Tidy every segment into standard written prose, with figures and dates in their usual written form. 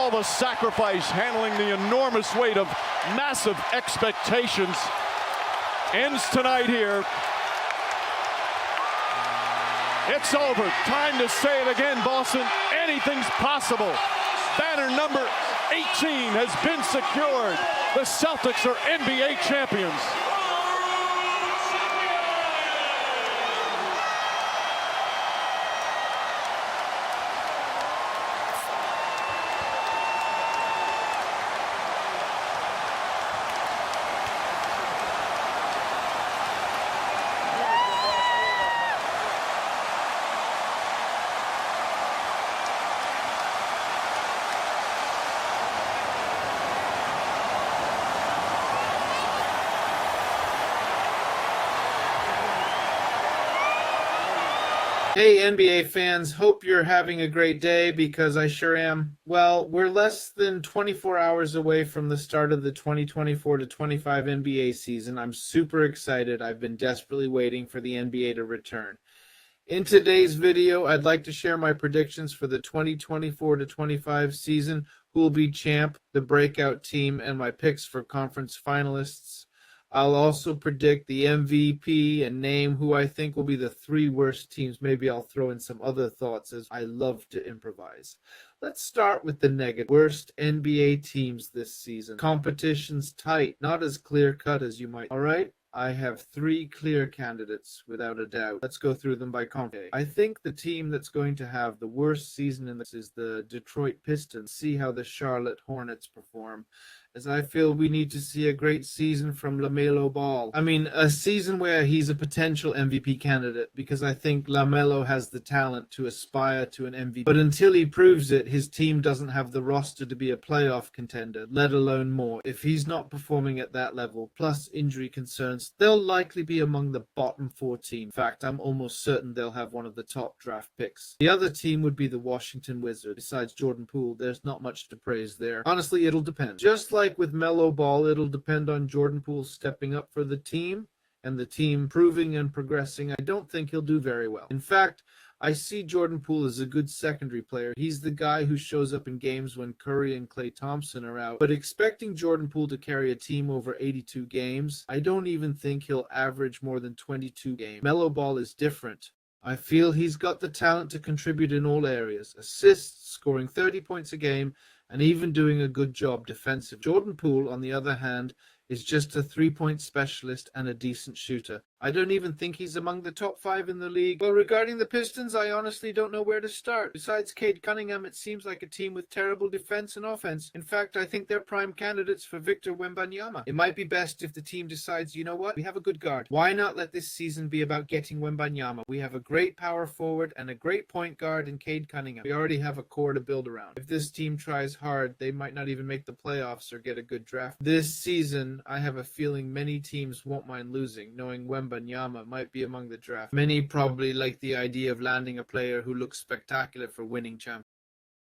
all the sacrifice, handling the enormous weight of massive expectations, ends tonight here. It's over. Time to say it again, Boston. Anything's possible. Banner number 18 has been secured. The Celtics are NBA champions. Hey NBA fans, hope you're having a great day because I sure am. Well, we're less than 24 hours away from the start of the 2024-25 NBA season. I'm super excited. I've been desperately waiting for the NBA to return. In today's video, I'd like to share my predictions for the 2024-25 season, who will be champ, the breakout team, and my picks for conference finalists. I'll also predict the MVP and name who I think will be the 3 worst teams. Maybe I'll throw in some other thoughts as I love to improvise. Let's start with the negative. Worst NBA teams this season. Competition's tight, not as clear-cut as you might. All right? I have 3 clear candidates, without a doubt. Let's go through them by conference. I think the team that's going to have the worst season in this is the Detroit Pistons. See how the Charlotte Hornets perform, as I feel we need to see a great season from LaMelo Ball. I mean, a season where he's a potential MVP candidate, because I think LaMelo has the talent to aspire to an MVP. But until he proves it, his team doesn't have the roster to be a playoff contender, let alone more. If he's not performing at that level, plus injury concerns, they'll likely be among the bottom 4 teams. In fact, I'm almost certain they'll have one of the top draft picks. The other team would be the Washington Wizards. Besides Jordan Poole, there's not much to praise there. Honestly, it'll depend. Just like with Melo Ball, it'll depend on Jordan Poole stepping up for the team and the team proving and progressing. I don't think he'll do very well. In fact, I see Jordan Poole as a good secondary player. He's the guy who shows up in games when Curry and Klay Thompson are out. But expecting Jordan Poole to carry a team over 82 games, I don't even think he'll average more than 22 games. Melo Ball is different. I feel he's got the talent to contribute in all areas. Assists, scoring 30 points a game, and even doing a good job defensively. Jordan Poole, on the other hand, is just a 3-point specialist and a decent shooter. I don't even think he's among the top 5 in the league. Well, regarding the Pistons, I honestly don't know where to start. Besides Cade Cunningham, it seems like a team with terrible defense and offense. In fact, I think they're prime candidates for Victor Wembanyama. It might be best if the team decides, you know what, we have a good guard. Why not let this season be about getting Wembanyama? We have a great power forward and a great point guard in Cade Cunningham. We already have a core to build around. If this team tries hard, they might not even make the playoffs or get a good draft. This season, I have a feeling many teams won't mind losing, knowing Wembanyama might be among the draft. Many probably like the idea of landing a player who looks spectacular for winning championships.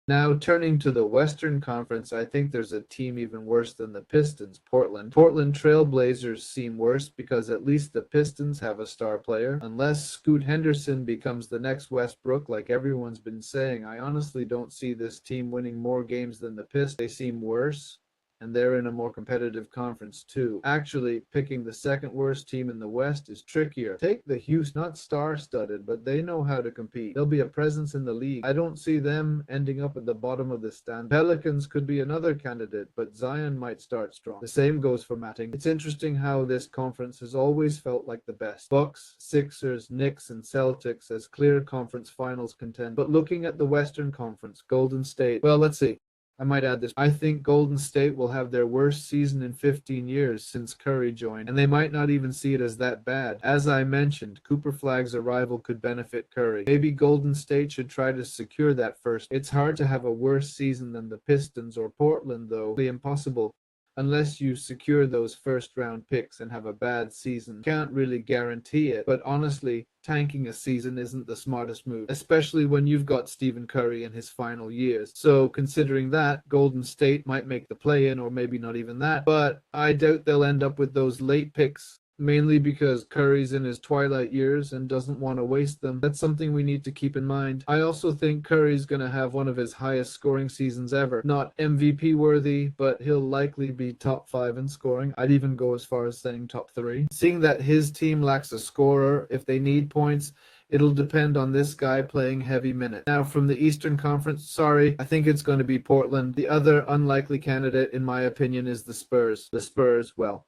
Now, turning to the Western Conference, I think there's a team even worse than the Pistons, Portland. Portland Trail Blazers seem worse because at least the Pistons have a star player. Unless Scoot Henderson becomes the next Westbrook, like everyone's been saying, I honestly don't see this team winning more games than the Pistons. They seem worse, and they're in a more competitive conference too. Actually, picking the second worst team in the West is trickier. Take the Houston, not star-studded, but they know how to compete. They'll be a presence in the league. I don't see them ending up at the bottom of the stand. Pelicans could be another candidate, but Zion might start strong. The same goes for Matting. It's interesting how this conference has always felt like the best. Bucks, Sixers, Knicks, and Celtics as clear conference finals contenders. But looking at the Western Conference, Golden State, well, let's see. I might add this. I think Golden State will have their worst season in 15 years since Curry joined, and they might not even see it as that bad. As I mentioned, Cooper Flagg's arrival could benefit Curry. Maybe Golden State should try to secure that first. It's hard to have a worse season than the Pistons or Portland, though. Impossible. Unless you secure those first-round picks and have a bad season. Can't really guarantee it, but honestly, tanking a season isn't the smartest move, especially when you've got Stephen Curry in his final years. So considering that, Golden State might make the play-in, or maybe not even that, but I doubt they'll end up with those late picks mainly because Curry's in his twilight years and doesn't want to waste them. That's something we need to keep in mind. I also think Curry's going to have one of his highest scoring seasons ever. Not MVP worthy, but he'll likely be top 5 in scoring. I'd even go as far as saying top 3. Seeing that his team lacks a scorer, if they need points, it'll depend on this guy playing heavy minutes. Now, from the Eastern Conference, sorry, I think it's going to be Portland. The other unlikely candidate, in my opinion, is the Spurs. The Spurs, well,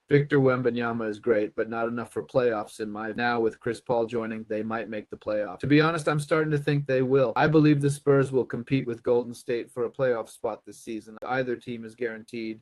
Victor Wembanyama is great, but not enough for playoffs in my. Now with Chris Paul joining, they might make the playoffs. To be honest, I'm starting to think they will. I believe the Spurs will compete with Golden State for a playoff spot this season. Either team is guaranteed,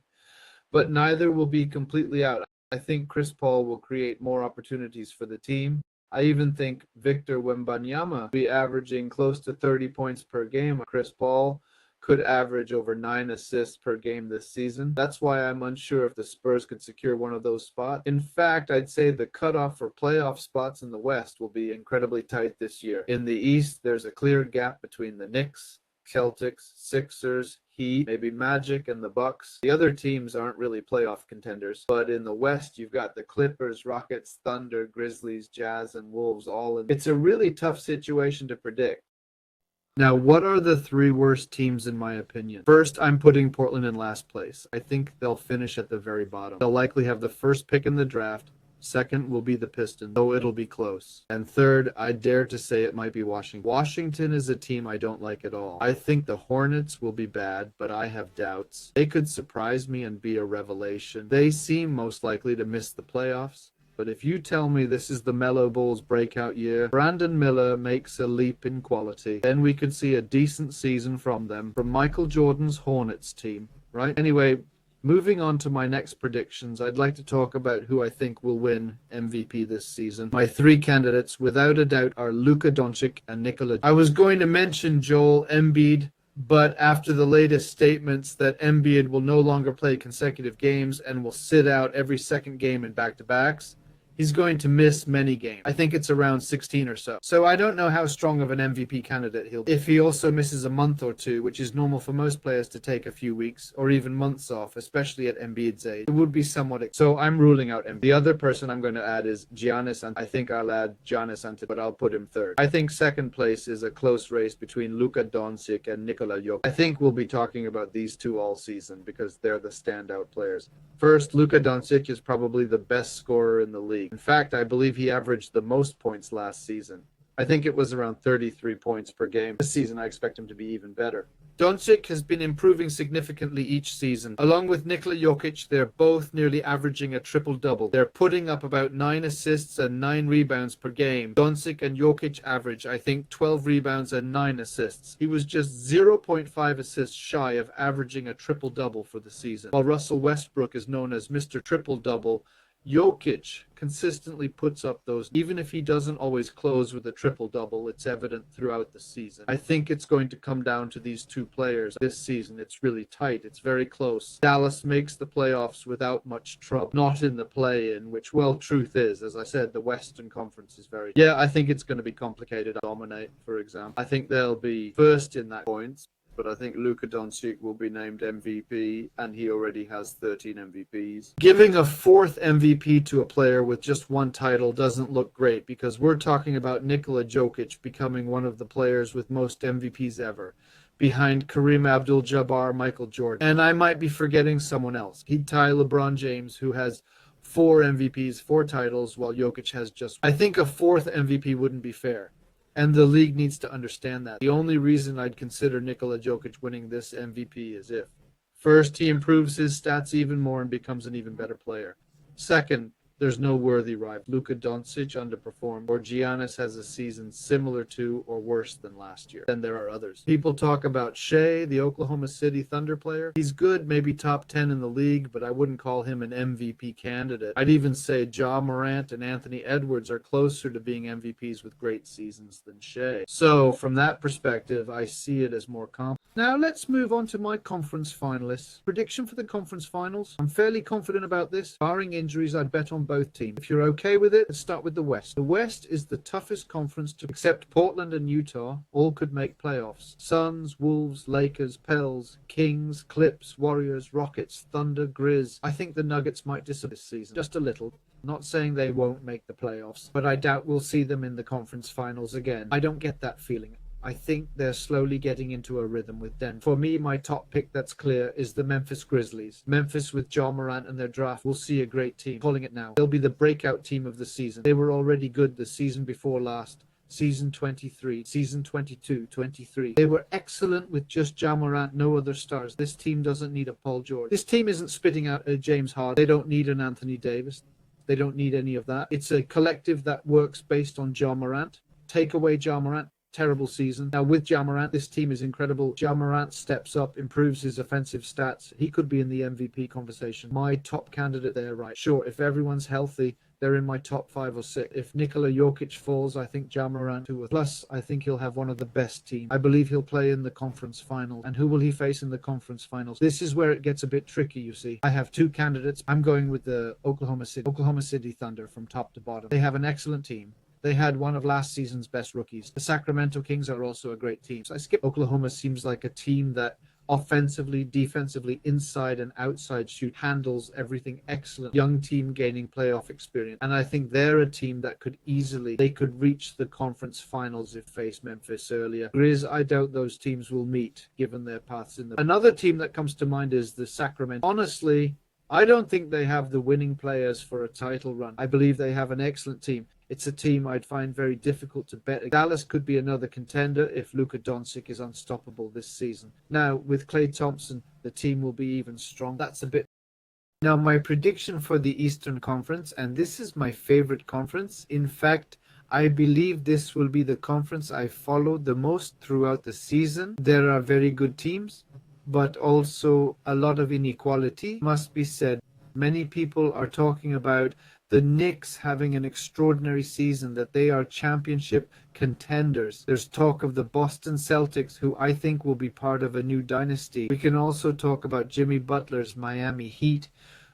but neither will be completely out. I think Chris Paul will create more opportunities for the team. I even think Victor Wembanyama will be averaging close to 30 points per game. Chris Paul could average over 9 assists per game this season. That's why I'm unsure if the Spurs could secure one of those spots. In fact, I'd say the cutoff for playoff spots in the West will be incredibly tight this year. In the East, there's a clear gap between the Knicks, Celtics, Sixers, Heat, maybe Magic, and the Bucks. The other teams aren't really playoff contenders. But in the West, you've got the Clippers, Rockets, Thunder, Grizzlies, Jazz, and Wolves all in. It's a really tough situation to predict. Now, what are the 3 worst teams in my opinion? First, I'm putting Portland in last place. I think they'll finish at the very bottom. They'll likely have the first pick in the draft. Second will be the Pistons, though it'll be close. And third, I dare to say it might be Washington. Washington is a team I don't like at all. I think the Hornets will be bad, but I have doubts. They could surprise me and be a revelation. They seem most likely to miss the playoffs. But if you tell me this is the Melo Bulls breakout year, Brandon Miller makes a leap in quality, then we could see a decent season from them, from Michael Jordan's Hornets team, right? Anyway, moving on to my next predictions, I'd like to talk about who I think will win MVP this season. My 3 candidates, without a doubt, are Luka Doncic and Nikola. I was going to mention Joel Embiid, but after the latest statements that Embiid will no longer play consecutive games and will sit out every second game in back-to-backs, he's going to miss many games. I think it's around 16 or so. So I don't know how strong of an MVP candidate he'll be. If he also misses a month or two, which is normal for most players to take a few weeks or even months off, especially at Embiid's age, it would be somewhat. So I'm ruling out Embiid. The other person I'm going to add is Giannis. I think I'll add Giannis Antetokounmpo, but I'll put him third. I think second place is a close race between Luka Doncic and Nikola Jokic. I think we'll be talking about these two all season because they're the standout players. First, Luka Doncic is probably the best scorer in the league. In fact, I believe he averaged the most points last season. I think it was around 33 points per game. This season, I expect him to be even better. Doncic has been improving significantly each season. Along with Nikola Jokic, they're both nearly averaging a triple-double. They're putting up about 9 assists and 9 rebounds per game. Doncic and Jokic average, I think, 12 rebounds and 9 assists. He was just 0.5 assists shy of averaging a triple-double for the season. While Russell Westbrook is known as Mr. Triple-Double, Jokic consistently puts up those. Even if he doesn't always close with a triple-double, it's evident throughout the season. I think it's going to come down to these two players this season. It's really tight. It's very close. Dallas makes the playoffs without much trouble. Not in the play-in, which, well, truth is, as I said, the Western Conference is very... Yeah, I think it's going to be complicated. Dominate, for example. I think they'll be first in that points. But I think Luka Doncic will be named MVP, and he already has 13 MVPs. Giving a 4th MVP to a player with just 1 title doesn't look great because we're talking about Nikola Jokic becoming one of the players with most MVPs ever, behind Kareem Abdul-Jabbar, Michael Jordan. And I might be forgetting someone else. He'd tie LeBron James, who has 4 MVPs, 4 titles, while Jokic has just... I think a 4th MVP wouldn't be fair. And the league needs to understand that. The only reason I'd consider Nikola Jokic winning this MVP is if, first, he improves his stats even more and becomes an even better player. Second, there's no worthy rival. Luka Doncic underperformed, or Giannis has a season similar to or worse than last year. Then there are others. People talk about Shea, the Oklahoma City Thunder player. He's good, maybe top 10 in the league, but I wouldn't call him an MVP candidate. I'd even say Ja Morant and Anthony Edwards are closer to being MVPs with great seasons than Shea. So, from that perspective, I see it as more complicated. Now, let's move on to my conference finalists. Prediction for the conference finals. I'm fairly confident about this. Barring injuries, I'd bet on both teams. If you're okay with it, let's start with the West. The West is the toughest conference to, except Portland and Utah, all could make playoffs. Suns, Wolves, Lakers, Pels, Kings, Clips, Warriors, Rockets, Thunder, Grizz. I think the Nuggets might disappoint this season, just a little. Not saying they won't make the playoffs, but I doubt we'll see them in the conference finals again. I don't get that feeling. I think they're slowly getting into a rhythm with Denver. For me, my top pick that's clear is the Memphis Grizzlies. Memphis with Ja Morant and their draft will see a great team. Calling it now. They'll be the breakout team of the season. They were already good the season before last. Season 23, season 22, 23. They were excellent with just Ja Morant, no other stars. This team doesn't need a Paul George. This team isn't spitting out a James Harden. They don't need an Anthony Davis. They don't need any of that. It's a collective that works based on Ja Morant. Take away Ja Morant, terrible season. Now with Ja Morant, this team is incredible. Ja Morant steps up, improves his offensive stats. He could be in the MVP conversation. My top candidate there, right? Sure, if everyone's healthy, they're in my top 5 or 6. If Nikola Jokic falls, I think Ja Morant too. Plus, I think he'll have one of the best teams. I believe he'll play in the conference finals. And who will he face in the conference finals? This is where it gets a bit tricky, you see. I have 2 candidates. I'm going with the Oklahoma City Thunder from top to bottom. They have an excellent team. They had one of last season's best rookies. The Sacramento Kings are also a great team. So I skip Oklahoma. Seems like a team that offensively, defensively, inside and outside shoot, handles everything excellent. Young team gaining playoff experience. And I think they're a team that could reach the conference finals if faced Memphis earlier. Grizz, I doubt those teams will meet given their paths in the... Another team that comes to mind is the Sacramento. Honestly, I don't think they have the winning players for a title run. I believe they have an excellent team. It's a team I'd find very difficult to bet. Dallas could be another contender if Luka Doncic is unstoppable this season. Now, with Klay Thompson, the team will be even stronger. That's a bit... Now, my prediction for the Eastern Conference, and this is my favorite conference. In fact, I believe this will be the conference I followed the most throughout the season. There are very good teams, but also a lot of inequality, must be said. Many people are talking about the Knicks having an extraordinary season, that they are championship contenders. There's talk of the Boston Celtics, who I think will be part of a new dynasty. We can also talk about Jimmy Butler's Miami Heat,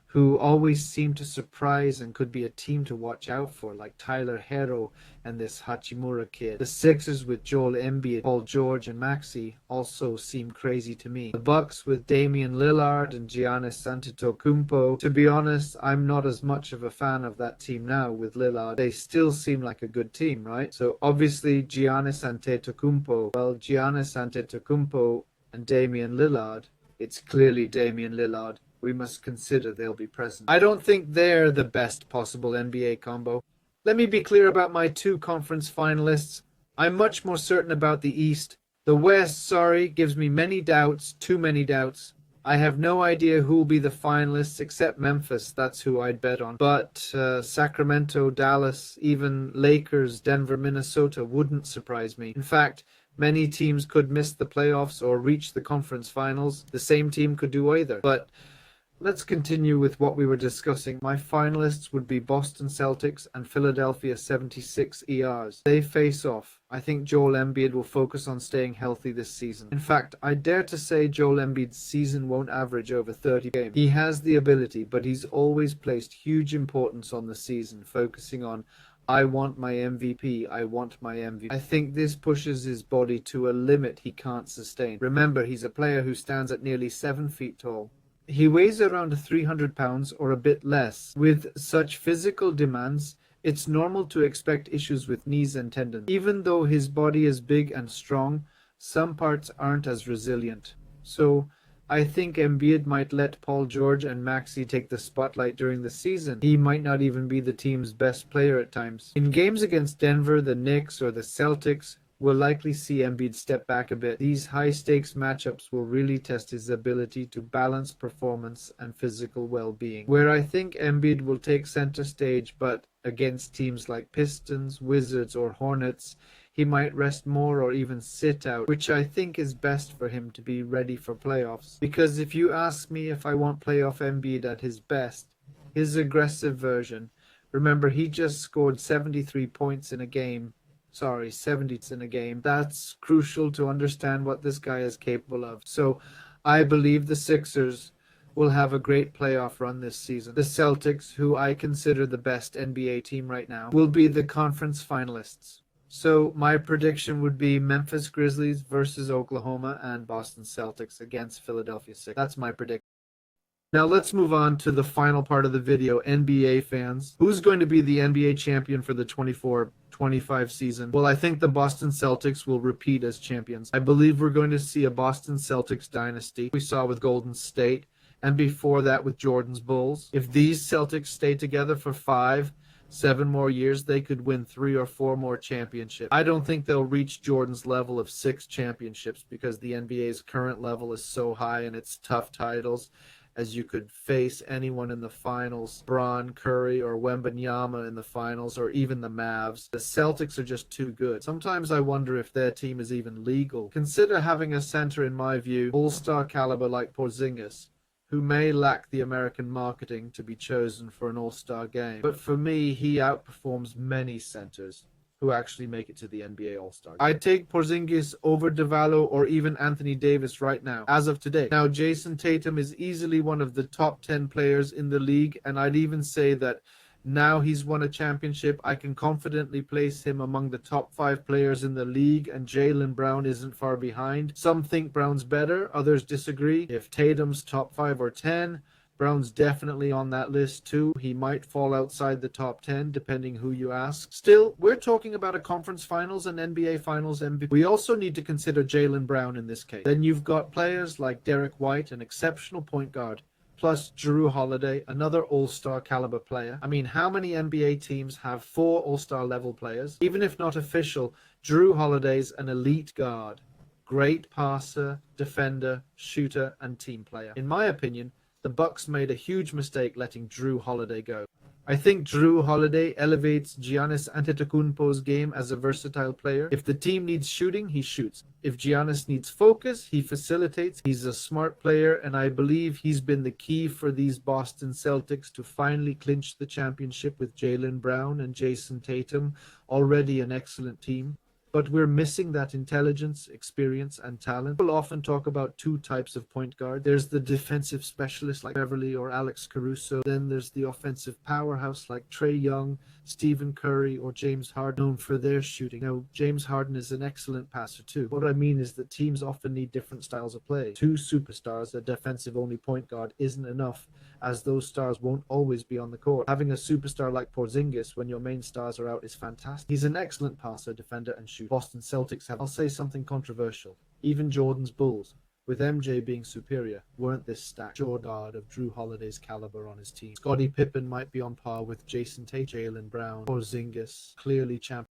who always seem to surprise and could be a team to watch out for, like Tyler Herro and this Hachimura kid. The Sixers with Joel Embiid, Paul George, and Maxey also seem crazy to me. The Bucks with Damian Lillard and Giannis Antetokounmpo. To be honest, I'm not as much of a fan of that team now with Lillard. They still seem like a good team, right? So obviously Giannis Antetokounmpo and Damian Lillard. It's clearly Damian Lillard. We must consider they'll be present. I don't think they're the best possible NBA combo. Let me be clear about my 2 conference finalists. I'm much more certain about the East. The West, gives me many doubts, too many doubts. I have no idea who will be the finalists except Memphis. That's who I'd bet on. But Sacramento, Dallas, even Lakers, Denver, Minnesota wouldn't surprise me. In fact, many teams could miss the playoffs or reach the conference finals. The same team could do either. But let's continue with what we were discussing. My finalists would be Boston Celtics and Philadelphia 76 ERs. They face off. I think Joel Embiid will focus on staying healthy this season. In fact, I dare to say Joel Embiid's season won't average over 30 games. He has the ability, but he's always placed huge importance on the season, focusing on, I want my MVP, I want my MVP. I think this pushes his body to a limit he can't sustain. Remember, he's a player who stands at nearly 7 feet tall. He weighs around 300 pounds or a bit less. With such physical demands, it's normal to expect issues with knees and tendons. Even though his body is big and strong, some parts aren't as resilient. So, I think Embiid might let Paul George and Maxey take the spotlight during the season. He might not even be the team's best player at times. In games against Denver, the Knicks, or the Celtics, we'll likely see Embiid step back a bit. These high-stakes matchups will really test his ability to balance performance and physical well-being. Where I think Embiid will take center stage, but against teams like Pistons, Wizards, or Hornets, he might rest more or even sit out, which I think is best for him to be ready for playoffs. Because if you ask me if I want playoff Embiid at his best, his aggressive version, remember he just scored 73 points in a game. 70 in a game. That's crucial to understand what this guy is capable of. So I believe the Sixers will have a great playoff run this season. The Celtics, who I consider the best NBA team right now, will be the conference finalists. So my prediction would be Memphis Grizzlies versus Oklahoma and Boston Celtics against Philadelphia Sixers. That's my prediction. Now let's move on to the final part of the video, NBA fans. Who's going to be the NBA champion for the 24-25 season? Well, I think the Boston Celtics will repeat as champions. I believe we're going to see a Boston Celtics dynasty we saw with Golden State, and before that with Jordan's Bulls. If these Celtics stay together for 5-7 more years, they could win 3 or 4 more championships. I don't think they'll reach Jordan's level of 6 championships because the NBA's current level is so high and it's tough titles, as you could face anyone in the finals, Bron, Curry, or Wembanyama in the finals, or even the Mavs. The Celtics are just too good. Sometimes I wonder if their team is even legal. Consider having a center, in my view, all-star caliber like Porzingis, who may lack the American marketing to be chosen for an all-star game. But for me, he outperforms many centers who actually make it to the NBA All-Star. I'd take Porzingis over DeValo or even Anthony Davis right now, as of today. Now, Jason Tatum is easily one of the top 10 players in the league, and I'd even say that now he's won a championship, I can confidently place him among the top 5 players in the league, and Jaylen Brown isn't far behind. Some think Brown's better, others disagree. If Tatum's top 5 or 10, Brown's definitely on that list too. He might fall outside the top 10 depending who you ask. Still, we're talking about a conference finals and NBA finals MVP. We also need to consider Jaylen Brown in this case. Then you've got players like Derek White, an exceptional point guard, plus Jrue Holiday, another all-star caliber player. I mean, how many NBA teams have 4 all-star level players? Even if not official, Jrue Holiday's an elite guard. Great passer, defender, shooter, and team player. In my opinion, the Bucks made a huge mistake letting Jrue Holiday go. I think Jrue Holiday elevates Giannis Antetokounmpo's game as a versatile player. If the team needs shooting, he shoots. If Giannis needs focus, he facilitates. He's a smart player, and I believe he's been the key for these Boston Celtics to finally clinch the championship with Jaylen Brown and Jason Tatum, already an excellent team. But we're missing that intelligence, experience, and talent. People often talk about 2 types of point guard. There's the defensive specialist like Beverly or Alex Caruso. Then there's the offensive powerhouse like Trae Young, Stephen Curry, or James Harden, known for their shooting. Now, James Harden is an excellent passer too. What I mean is that teams often need different styles of play. 2 superstars, a defensive-only point guard, isn't enough, as those stars won't always be on the court. Having a superstar like Porzingis when your main stars are out is fantastic. He's an excellent passer, defender, and shooter. Boston Celtics have, I'll say something controversial, even Jordan's Bulls, with MJ being superior, weren't this stacked guard of Jrue Holiday's caliber on his team. Scottie Pippen might be on par with Jason Tate, Jaylen Brown, Porzingis, clearly champion.